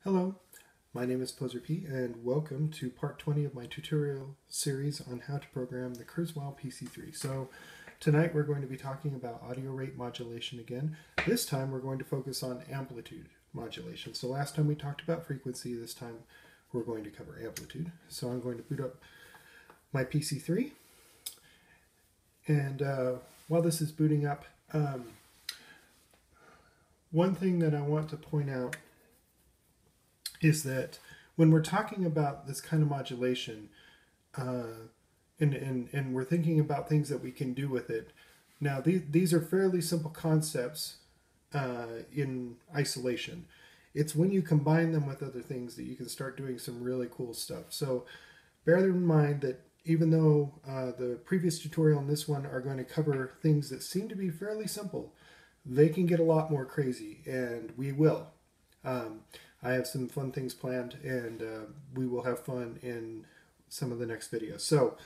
Hello, my name is Poser P and welcome to part 20 of my tutorial series on how to program the Kurzweil PC3. So tonight we're going to be talking about audio rate modulation again. This time we're going to focus on amplitude modulation. So last time we talked about frequency, this time we're going to cover amplitude. So I'm going to boot up my PC3 and while this is booting up, one thing that I want to point out is that when we're talking about this kind of modulation and we're thinking about things that we can do with it, now these are fairly simple concepts in isolation. It's when you combine them with other things that you can start doing some really cool stuff. So bear in mind that even though the previous tutorial and this one are going to cover things that seem to be fairly simple, they can get a lot more crazy, and we will. I have some fun things planned, and we will have fun in some of the next videos. So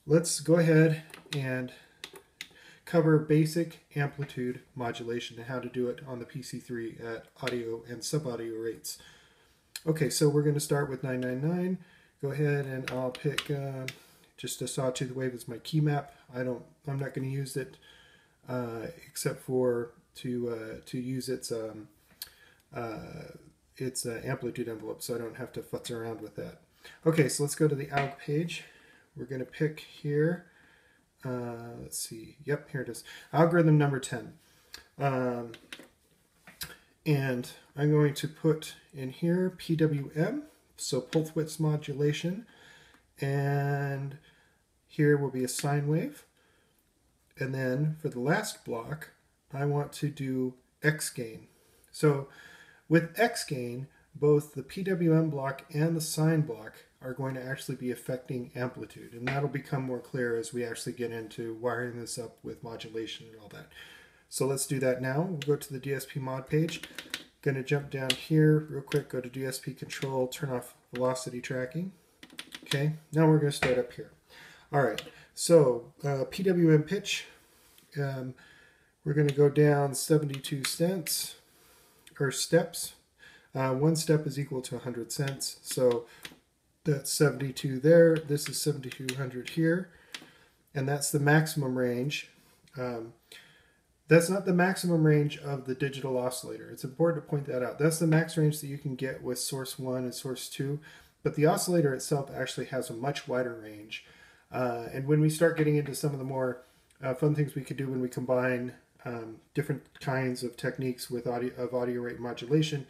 let's go ahead and cover basic amplitude modulation and how to do it on the PC3 at audio and sub-audio rates. Okay, so we're going to start with 999. Go ahead and I'll pick just a sawtooth wave as my key map. I'm not going to use it except for to use its amplitude envelope, so I don't have to futz around with that. Okay, so let's go to the alg page. We're going to pick here, let's see, yep, here it is, algorithm number 10. And I'm going to put in here PWM, so pulse width modulation, and here will be a sine wave. And then for the last block, I want to do X gain. So with X gain, both the PWM block and the sine block are going to actually be affecting amplitude, and that'll become more clear as we actually get into wiring this up with modulation and all that. So let's do that now. We'll go to the DSP mod page. Going to jump down here real quick, go to DSP control, turn off velocity tracking. Okay, now we're going to start up here. All right, so PWM pitch, we're going to go down 72 cents. Or steps. One step is equal to 100 cents, so that's 72 there. This is 7200 here, and that's the maximum range. That's not the maximum range of the digital oscillator. It's important to point that out. That's the max range that you can get with source 1 and source 2, but the oscillator itself actually has a much wider range. And when we start getting into some of the more fun things we could do when we combine different kinds of techniques with audio rate modulation,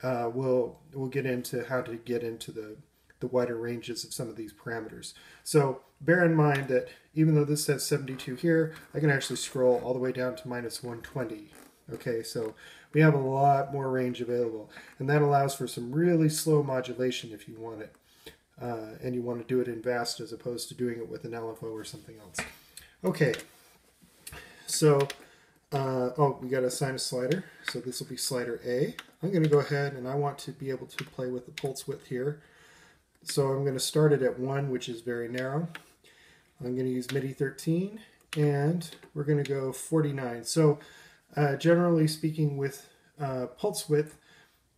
we'll get into how to get into the wider ranges of some of these parameters. So bear in mind that even though this says 72 here, I can actually scroll all the way down to minus 120. Okay, so we have a lot more range available, and that allows for some really slow modulation if you want it, and you want to do it in VAST as opposed to doing it with an LFO or something else. Okay, so oh, we got to assign a slider, so this will be slider A. I'm going to go ahead and I want to be able to play with the pulse width here. So I'm going to start it at 1, which is very narrow. I'm going to use MIDI 13, and we're going to go 49. So generally speaking with pulse width,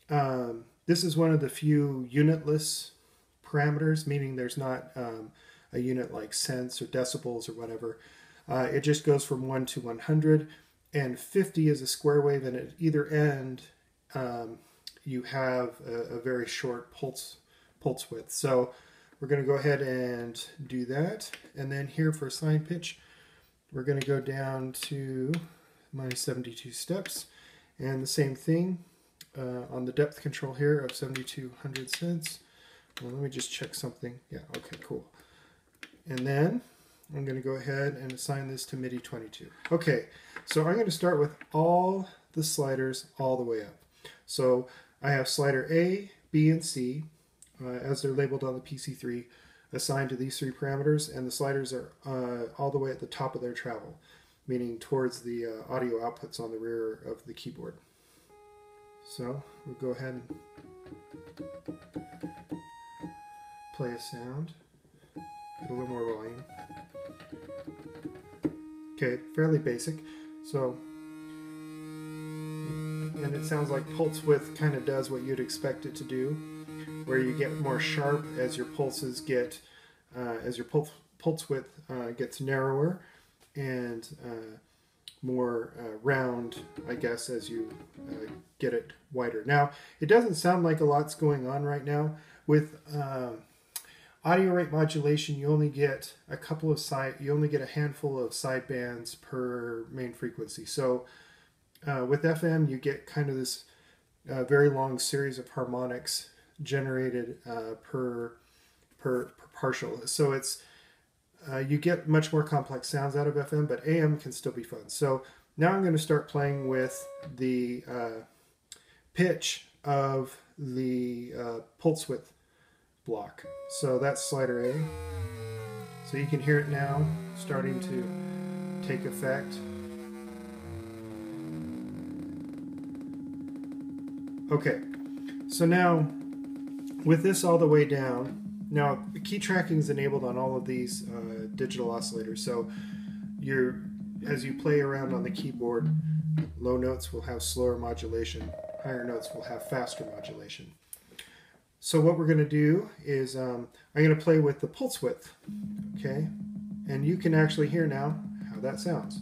this is one of the few unitless parameters, meaning there's not a unit like cents or decibels or whatever. It just goes from 1 to 100. And 50 is a square wave, and at either end you have a very short pulse width. So we're going to go ahead and do that. And then here for sine pitch, we're going to go down to minus 72 steps. And the same thing on the depth control here of 7200 cents. Well, let me just check something. Yeah, okay, cool. And then I'm going to go ahead and assign this to MIDI 22. Okay, so I'm going to start with all the sliders all the way up. So I have slider A, B, and C, as they're labeled on the PC3, assigned to these 3 parameters, and the sliders are all the way at the top of their travel, meaning towards the audio outputs on the rear of the keyboard. So we'll go ahead and play a sound. Get a little more volume. Okay, fairly basic. So and it sounds like pulse width kind of does what you'd expect it to do, where you get more sharp as your pulses get, as your pulse width gets narrower, and more round, I guess, as you get it wider. Now, it doesn't sound like a lot's going on right now. With audio rate modulation, you only get a handful of sidebands per main frequency. So with FM, you get kind of this very long series of harmonics generated per partial. So it's you get much more complex sounds out of FM, but AM can still be fun. So now I'm going to start playing with the pitch of the pulse width block. So that's slider A. So you can hear it now starting to take effect. Okay, so now with this all the way down, now key tracking is enabled on all of these digital oscillators. So as you play around on the keyboard, low notes will have slower modulation, higher notes will have faster modulation. So what we're going to do is I'm going to play with the pulse width, okay? And you can actually hear now how that sounds.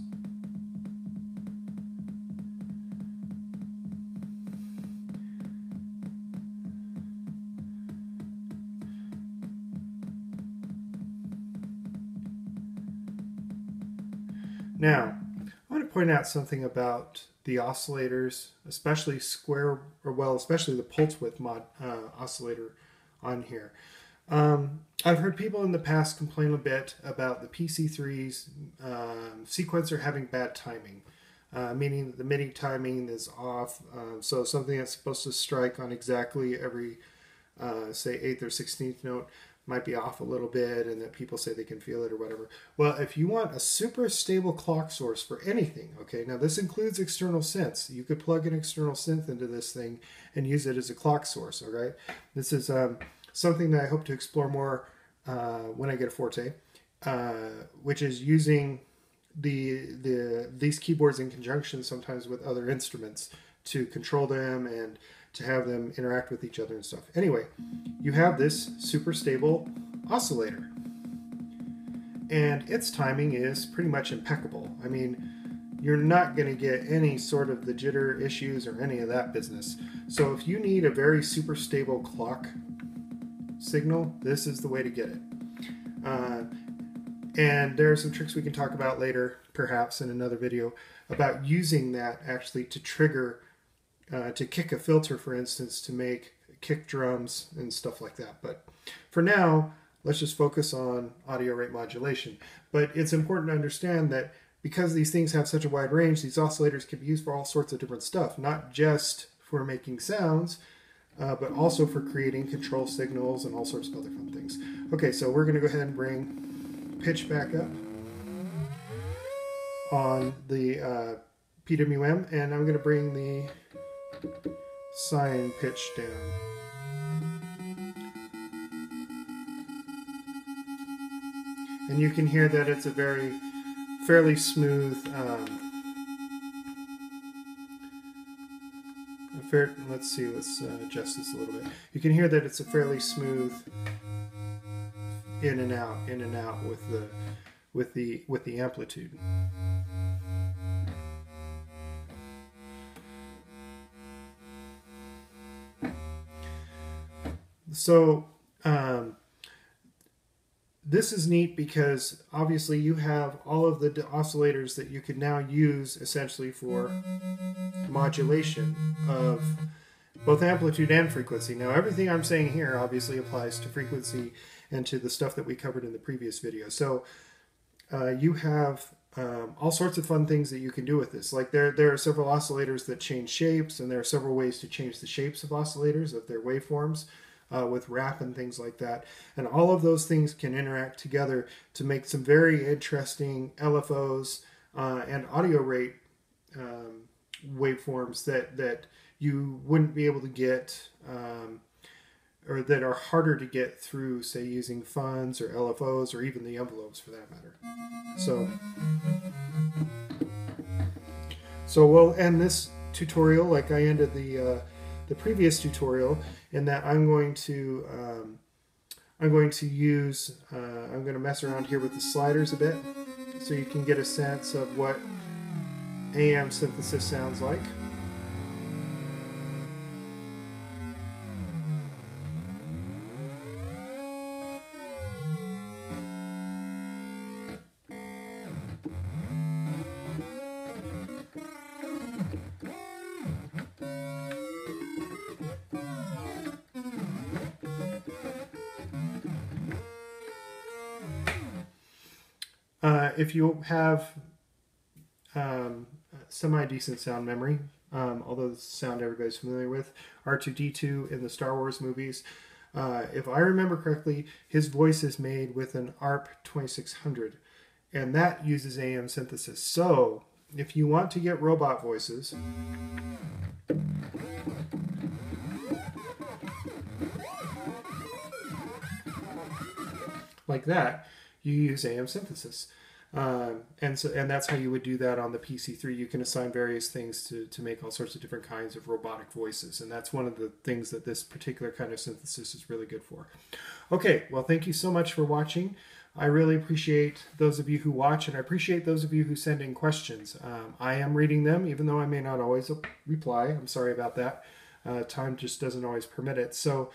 Now, I want to point out something about the oscillators, especially especially the pulse width oscillator on here. I've heard people in the past complain a bit about the PC3's sequencer having bad timing, meaning that the MIDI timing is off. So something that's supposed to strike on exactly every, say, 8th or 16th note might be off a little bit, and that people say they can feel it or whatever. Well, if you want a super stable clock source for anything, okay, now this includes external synths. You could plug an external synth into this thing and use it as a clock source, all right? This is something that I hope to explore more when I get a Forte, which is using these keyboards in conjunction sometimes with other instruments to control them and to have them interact with each other and stuff. Anyway, you have this super stable oscillator, and its timing is pretty much impeccable. I mean, you're not going to get any sort of the jitter issues or any of that business. So if you need a very super stable clock signal, this is the way to get it. And there are some tricks we can talk about later, perhaps in another video, about using that actually to trigger to kick a filter, for instance, to make kick drums and stuff like that. But for now, let's just focus on audio rate modulation. But it's important to understand that because these things have such a wide range, these oscillators can be used for all sorts of different stuff, not just for making sounds, but also for creating control signals and all sorts of other fun things. Okay, so we're going to go ahead and bring pitch back up on the PWM, and I'm going to bring the sine pitch down. And you can hear that it's a fairly smooth, let's see, let's adjust this a little bit. You can hear that it's a fairly smooth in and out with the amplitude. So this is neat because obviously you have all of the oscillators that you can now use essentially for modulation of both amplitude and frequency. Now everything I'm saying here obviously applies to frequency and to the stuff that we covered in the previous video. So you have all sorts of fun things that you can do with this. Like there are several oscillators that change shapes, and there are several ways to change the shapes of oscillators, of their waveforms, with wrap and things like that. And all of those things can interact together to make some very interesting LFOs and audio rate waveforms that you wouldn't be able to get, or that are harder to get through, say, using funds or LFOs or even the envelopes for that matter. So we'll end this tutorial like I ended the previous tutorial, in that I'm going to mess around here with the sliders a bit, so you can get a sense of what AM synthesis sounds like. If you have semi-decent sound memory, although the sound everybody's familiar with, R2-D2 in the Star Wars movies, if I remember correctly, his voice is made with an ARP 2600, and that uses AM synthesis. So if you want to get robot voices, like that, you use AM synthesis. And that's how you would do that on the PC3. You can assign various things to make all sorts of different kinds of robotic voices, and that's one of the things that this particular kind of synthesis is really good for. Okay, well, thank you so much for watching. I really appreciate those of you who watch, and I appreciate those of you who send in questions. I am reading them, even though I may not always reply. I'm sorry about that. Time just doesn't always permit it. So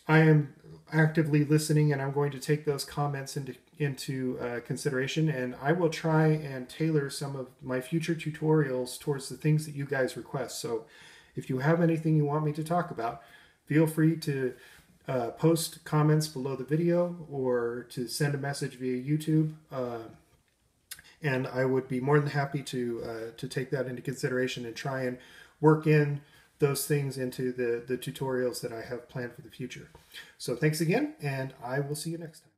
I am actively listening, and I'm going to take those comments into consideration, and I will try and tailor some of my future tutorials towards the things that you guys request. So if you have anything you want me to talk about, feel free to post comments below the video or to send a message via YouTube, and I would be more than happy to take that into consideration and try and work in those things into the tutorials that I have planned for the future. So thanks again, and I will see you next time.